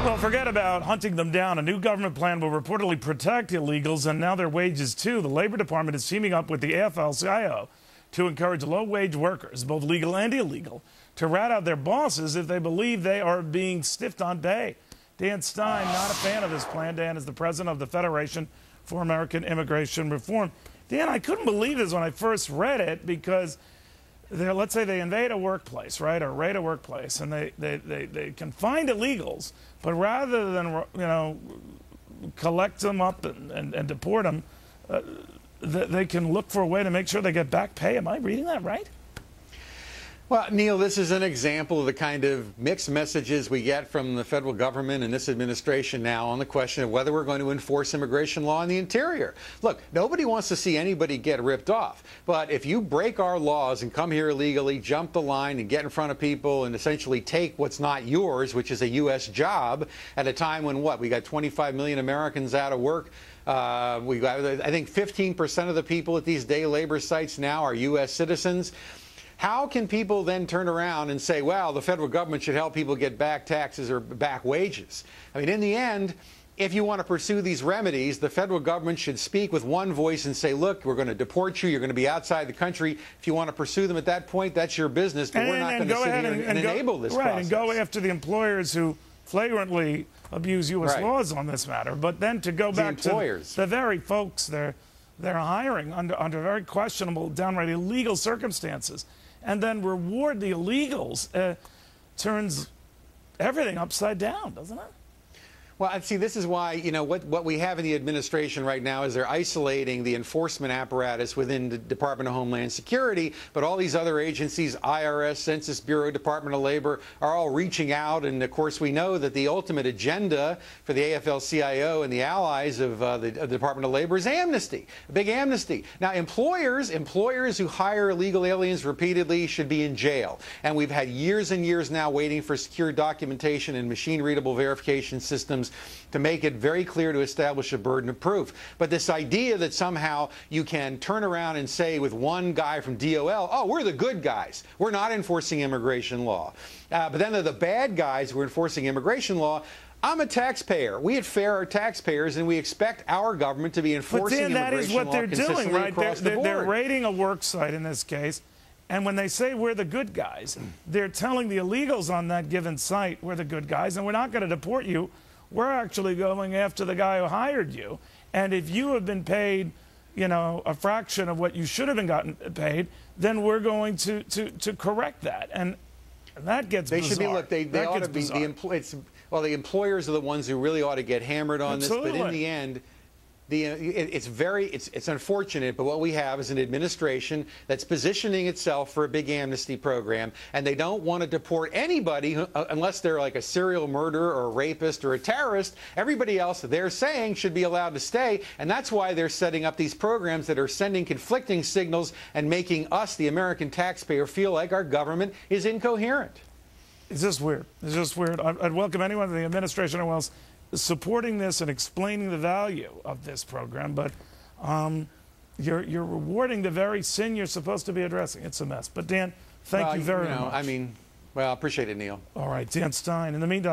Well, forget about hunting them down. A new government plan will reportedly protect illegals and now their wages, too. The Labor Department is teaming up with the AFL-CIO to encourage low-wage workers, both legal and illegal, to rat out their bosses if they believe they are being stiffed on pay. Dan Stein, not a fan of this plan. Dan is the president of the Federation for American Immigration Reform. Dan, I couldn't believe this when I first read it because let's say they invade a workplace, right, or raid a workplace, and they can find illegals, but rather than, collect them up and deport them, they can look for a way to make sure they get back pay. Am I reading that right? Well, Neil, this is an example of the kind of mixed messages we get from the federal government and this administration now on the question of whether we're going to enforce immigration law in the interior. Look, nobody wants to see anybody get ripped off. But if you break our laws and come here illegally, jump the line and get in front of people and essentially take what's not yours, which is a U.S. job, at a time when we got 25 million Americans out of work. We got, I think, 15% of the people at these day labor sites now are U.S. citizens. How can people then turn around and say, well, the federal government should help people get back taxes or back wages? I mean, in the end, if you want to pursue these remedies, the federal government should speak with one voice and say, look, we're going to deport you. You're going to be outside the country. If you want to pursue them at that point, that's your business. But we're not going to sit here and enable this process. Right, and go after the employers who flagrantly abuse U.S. laws on this matter. But then to go back to the very folks they're hiring under very questionable, downright illegal circumstances, and then reward the illegals, turns everything upside down, doesn't it? Well, see, this is why, what we have in the administration right now is they're isolating the enforcement apparatus within the Department of Homeland Security, but all these other agencies, IRS, Census Bureau, Department of Labor, are all reaching out. And, of course, we know that the ultimate agenda for the AFL-CIO and the allies of the Department of Labor is amnesty, a big amnesty. Now, employers who hire illegal aliens repeatedly should be in jail. And we've had years and years now waiting for secure documentation and machine-readable verification systems to make it very clear to establish a burden of proof. But this idea that somehow you can turn around and say with one guy from DOL, oh, we're the good guys. We're not enforcing immigration law. But then they're the bad guys who are enforcing immigration law. I'm a taxpayer. We at FAIR are taxpayers, and we expect our government to be enforcing immigration law. But Dan, that is what they're doing, right? They're raiding a work site in this case. And when they say we're the good guys, they're telling the illegals on that given site we're the good guys, and we're not going to deport you. We're actually going after the guy who hired you. And if you have been paid, a fraction of what you should have been gotten paid, then we're going to correct that. And that gets bizarre. Should be, look, they ought to be, the employers are the ones who really ought to get hammered on this. But in the end, it's unfortunate, but what we have is an administration that's positioning itself for a big amnesty program, and they don't want to deport anybody unless they're like a serial murderer or a rapist or a terrorist. Everybody else, they're saying, should be allowed to stay, and that's why they're setting up these programs that are sending conflicting signals and making us, the American taxpayer, feel like our government is incoherent. It's just weird. It's just weird. I'd welcome anyone in the administration or else supporting this and explaining the value of this program, but you're rewarding the very sin you're supposed to be addressing. It's a mess. But Dan, thank you very much. I appreciate it, Neil. All right, Dan Stein. In the meantime,